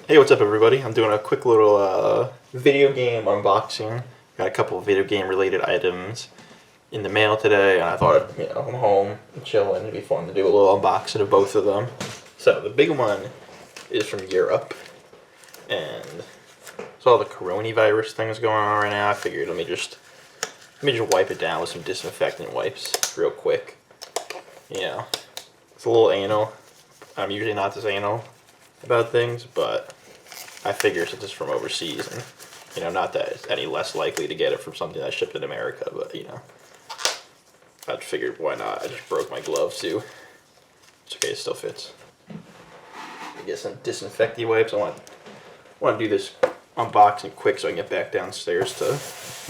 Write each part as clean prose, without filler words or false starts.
Hey, what's up everybody? I'm doing a quick little video game unboxing. Got a couple of video game related items in the mail today, and I thought, I'm home and chilling. It'd be fun to do a little unboxing of both of them. So the big one is from Europe, and with all the coronavirus things going on right now, I figured let me just wipe it down with some disinfectant wipes real quick. It's a little anal. I'm usually not this anal about things, but I figure since it's from overseas, and not that it's any less likely to get it from something that's shipped in America, but I figured why not. I just broke my glove too. It's okay, it still fits. Get some disinfecting wipes. I want to do this unboxing quick so I can get back downstairs to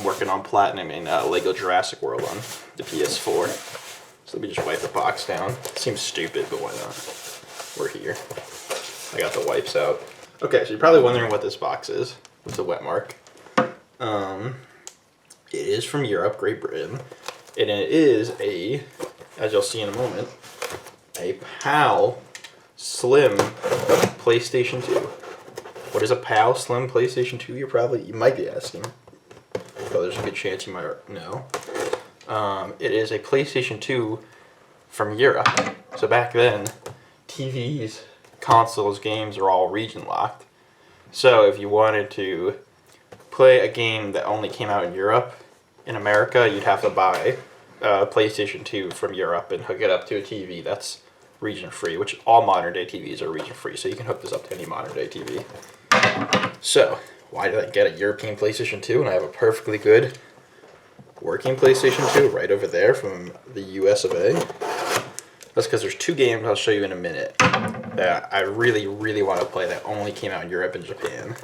working on platinum in Lego Jurassic World on the PS4. So let me just wipe the box down. It seems stupid, but why not? We're here. I got the wipes out. Okay, so you're probably wondering what this box is with the wet mark. It is from Europe, Great Britain, and it is as you'll see in a moment, a PAL Slim PlayStation 2. What is a PAL Slim PlayStation 2? You might be asking. Well, there's a good chance you might know. It is a PlayStation 2 from Europe. So back then, TVs, consoles, games are all region locked. So if you wanted to play a game that only came out in Europe, in America, you'd have to buy a PlayStation 2 from Europe and hook it up to a TV that's region free, which all modern day TVs are region free, so you can hook this up to any modern day TV. So why did I get a European PlayStation 2 and I have a perfectly good working PlayStation 2 right over there from the US of A? That's because there's two games I'll show you in a minute that I really, really want to play that only came out in Europe and Japan.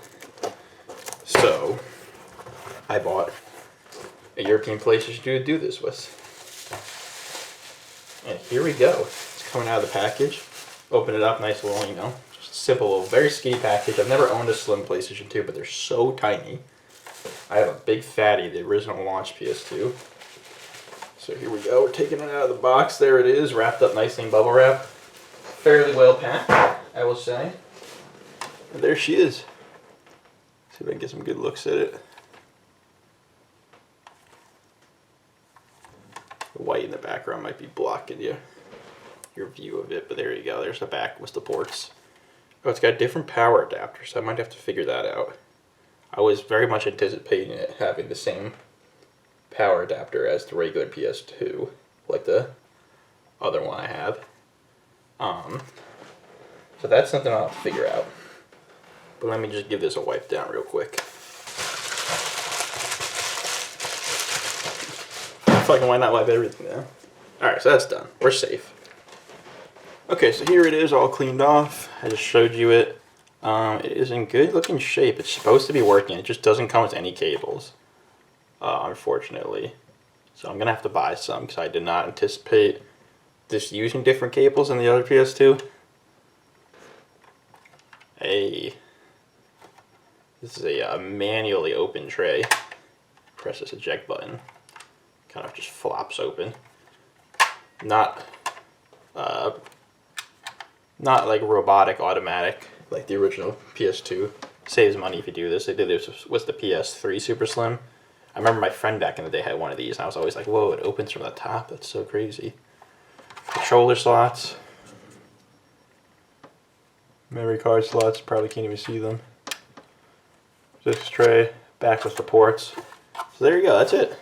So I bought a European PlayStation 2 to do this with. And here we go. It's coming out of the package. Open it up, nice little, just simple, very skinny package. I've never owned a slim PlayStation 2, but they're so tiny. I have a big fatty, the original launch PS2. So here we go, we're taking it out of the box. There it is, wrapped up nicely in bubble wrap. Fairly well packed, I will say. And there she is. See if I can get some good looks at it. The white in the background might be blocking your view of it, but there you go. There's the back with the ports. Oh, it's got different power adapters, so I might have to figure that out. I was very much anticipating it having the same power adapter as the regular PS2, like the other one I have. So that's something I'll have to figure out. But let me just give this a wipe down real quick. Fucking why not wipe everything down? Alright, so that's done. We're safe. Okay, so here it is all cleaned off. I just showed you it. It is in good looking shape. It's supposed to be working. It just doesn't come with any cables. Unfortunately. So I'm going to have to buy some because I did not anticipate this using different cables than the other PS2. This is a manually open tray. Press this eject button. Kind of just flops open. Not like robotic automatic like the original PS2. Saves money if you do this. They did this with the PS3 Super Slim. I remember my friend back in the day had one of these, and I was always like, whoa, it opens from the top. That's so crazy. Controller slots. Memory card slots. Probably can't even see them. Disc tray. Back with the ports. So there you go. That's it.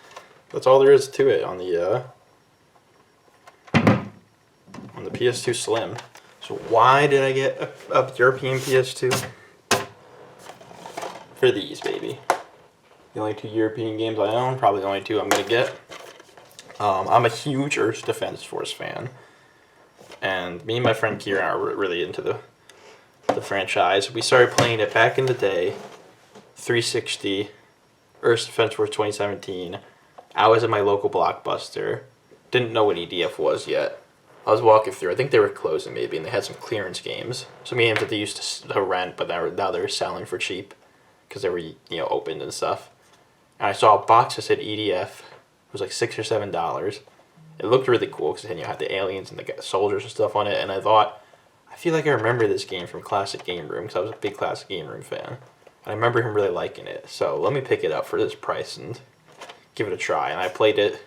That's all there is to it on the PS2 Slim. So why did I get a European PS2? For these, baby. The only two European games I own, probably the only two I'm going to get. I'm a huge Earth Defense Force fan. And me and my friend Kieran are really into the franchise. We started playing it back in the day. 360, Earth Defense Force 2017. I was in my local Blockbuster. Didn't know what EDF was yet. I was walking through. I think they were closing maybe, and they had some clearance games. Some games that they used to rent, but now they're selling for cheap because they were opened and stuff. And I saw a box that said EDF. It was like $6 or $7. It looked really cool because it had the aliens and the soldiers and stuff on it. And I thought I feel like I remember this game from Classic Game Room because I was a big Classic Game Room fan. I remember him really liking it, so let me pick it up for this price and give it a try. And I played it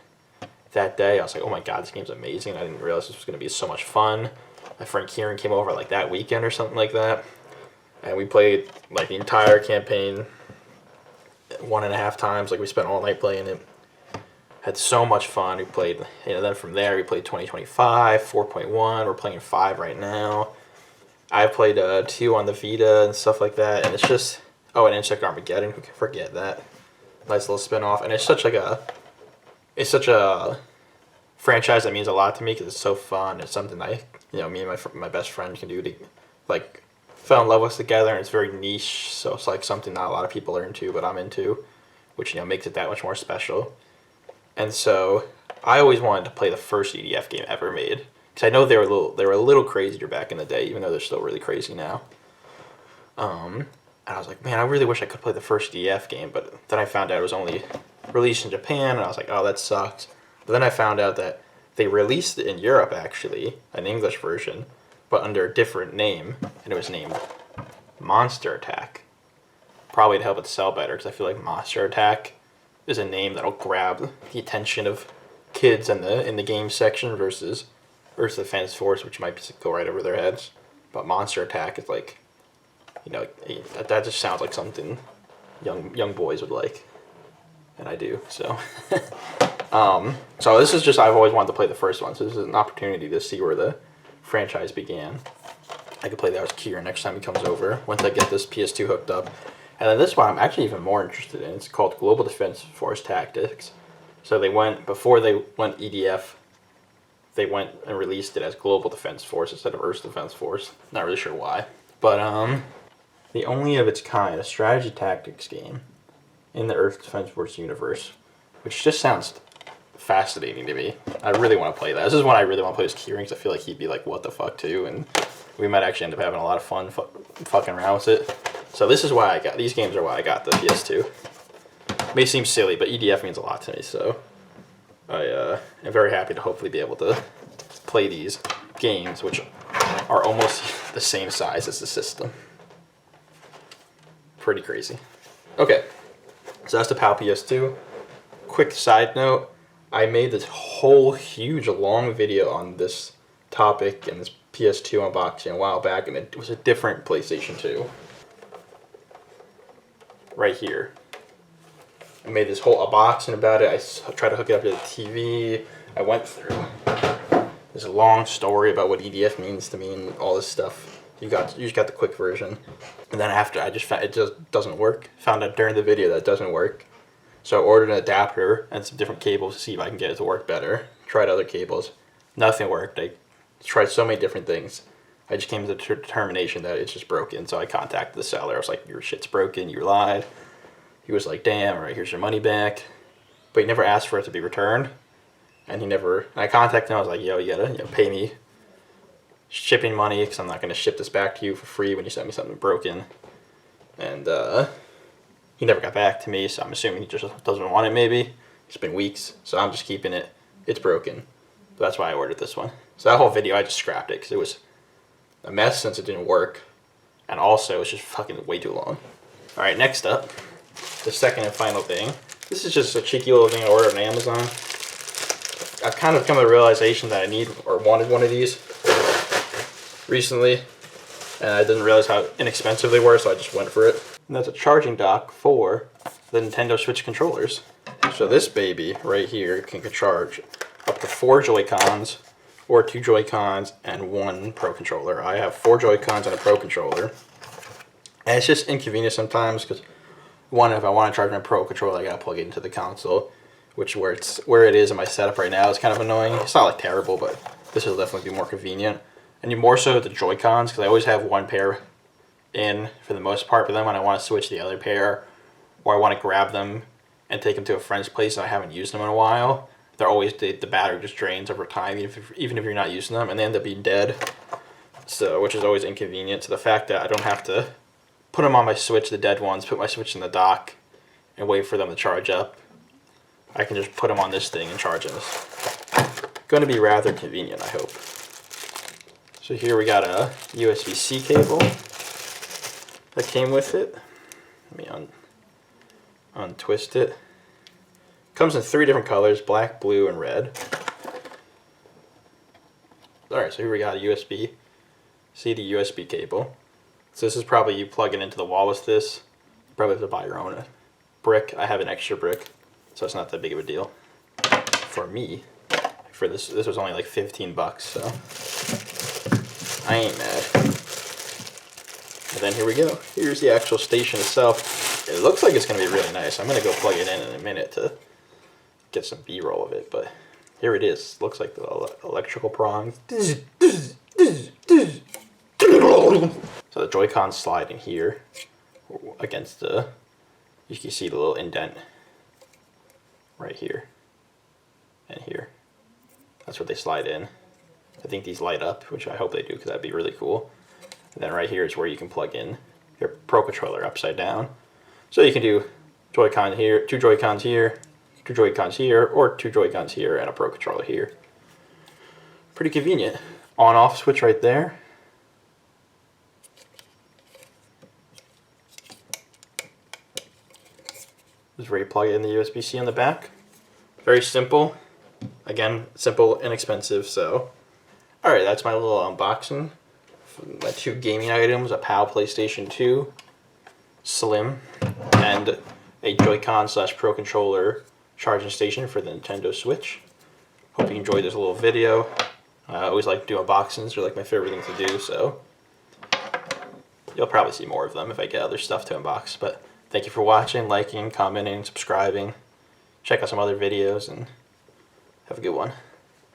that day. I was like, oh my god, this game's amazing. I didn't realize this was going to be so much fun. My friend Kieran came over like that weekend or something like that, and we played like the entire campaign 1.5 times. Like we spent all night playing it. Had so much fun. We played, then from there we played 2025, 4.1. We're playing 5 right now. I played 2 on the Vita and stuff like that, and it's just, oh, and Insect Armageddon. Who can forget that? Nice little spin-off, and it's such a franchise that means a lot to me because it's so fun. It's something me and my best friend can do to, like, fell in love with together, and it's very niche, so it's like something not a lot of people are into, but I'm into, which makes it that much more special. And so I always wanted to play the first EDF game ever made because I know they were a little crazier back in the day, even though they're still really crazy now. And I was like, man, I really wish I could play the first EDF game, but then I found out it was only released in Japan, and I was like, oh, that sucks. But then I found out that they released it in Europe, actually, an English version, but under a different name, and it was named Monster Attack. Probably to help it sell better, because I feel like Monster Attack is a name that'll grab the attention of kids in the game section versus Earth Defense Force, which might go right over their heads. But Monster Attack is like, that just sounds like something young boys would like, and I do. So, so this is just, I've always wanted to play the first one, so this is an opportunity to see where the franchise began. I could play that with Kieran next time he comes over, once I get this PS2 hooked up. And then this one I'm actually even more interested in. It's called Global Defense Force Tactics. So before they went EDF, they went and released it as Global Defense Force instead of Earth Defense Force. Not really sure why. But the only of its kind, a strategy tactics game in the Earth Defense Force universe, which just sounds fascinating to me. I really want to play that. This is one I really want to play with Kieran because I feel like he'd be like, what the fuck too, and we might actually end up having a lot of fun fucking around with it. So this is why these games are why I got the PS2. May seem silly, but EDF means a lot to me, so I am very happy to hopefully be able to play these games, which are almost the same size as the system. Pretty crazy. Okay, so that's the PAL PS2. Quick side note, I made this whole huge long video on this topic and this PS2 unboxing a while back, and it was a different PlayStation 2. Right here. I made this whole unboxing about it. I tried to hook it up to the TV. I went through this long story about what EDF means to me and all this stuff. You just got the quick version. And then after, I just found it just doesn't work. Found out during the video that it doesn't work. So I ordered an adapter and some different cables to see if I can get it to work better. Tried other cables. Nothing worked. I tried so many different things. I just came to the determination that it's just broken. So I contacted the seller. I was like, your shit's broken. You lied. He was like, damn, all right, here's your money back. But he never asked for it to be returned. And I contacted him. I was like, yo, you gotta pay me shipping money because I'm not going to ship this back to you for free when you send me something broken. And he never got back to me, so I'm assuming he just doesn't want it maybe. It's been weeks, so I'm just keeping it. It's broken. But that's why I ordered this one. So that whole video, I just scrapped it because it was a mess since it didn't work. And also, it's just fucking way too long. Alright, next up, the second and final thing. This is just a cheeky little thing I ordered on Amazon. I've kind of come to the realization that I need or wanted one of these recently. And I didn't realize how inexpensive they were, so I just went for it. And that's a charging dock for the Nintendo Switch controllers. So this baby right here can charge up to 4 Joy-Cons or 2 Joy-Cons and 1 Pro Controller. I have 4 Joy-Cons and a Pro Controller. And it's just inconvenient sometimes because, one, if I want to charge my Pro Controller, I gotta plug it into the console, which where it is in my setup right now is kind of annoying. It's not like terrible, but this will definitely be more convenient. And you more so the Joy-Cons, because I always have one pair in for the most part, but then when I want to switch the other pair, or I want to grab them and take them to a friend's place and I haven't used them in a while, they're always, the battery just drains over time, even if you're not using them, and they end up being dead. So, which is always inconvenient. So the fact that I don't have to put them on my Switch, the dead ones, put my Switch in the dock, and wait for them to charge up, I can just put them on this thing and charge them. It's going to be rather convenient, I hope. So here we got a USB-C cable that came with it. Let me untwist it. Comes in 3 different colors, black, blue, and red. Alright, so here we got a USB. See the USB cable. So this is probably, you plug it into the wall with this. You probably have to buy your own brick. I have an extra brick, so it's not that big of a deal. For me, for this was only like 15 bucks, so I ain't mad. And then here we go. Here's the actual station itself. It looks like it's going to be really nice. I'm going to go plug it in a minute to get some B-roll of it, but here it is. Looks like the electrical prongs. So the Joy-Cons slide in here against the, you can see the little indent right here and here. That's where they slide in. I think these light up, which I hope they do because that'd be really cool. And then right here is where you can plug in your Pro Controller upside down. So you can do Joy-Con here, 2 Joy-Cons here, 2 Joy-Cons here, or 2 Joy-Cons here and a Pro Controller here. Pretty convenient. On-off switch right there. This is where you plug in the USB-C on the back. Very simple. Again, simple, inexpensive, so. Alright, that's my little unboxing. My 2 gaming items, a PAL PlayStation 2 Slim, and a Joy-Con / Pro Controller charging station for the Nintendo Switch. Hope you enjoyed this little video. I always like to do unboxings, they're like my favorite thing to do, so. You'll probably see more of them if I get other stuff to unbox, but thank you for watching, liking, commenting, subscribing. Check out some other videos, and have a good one.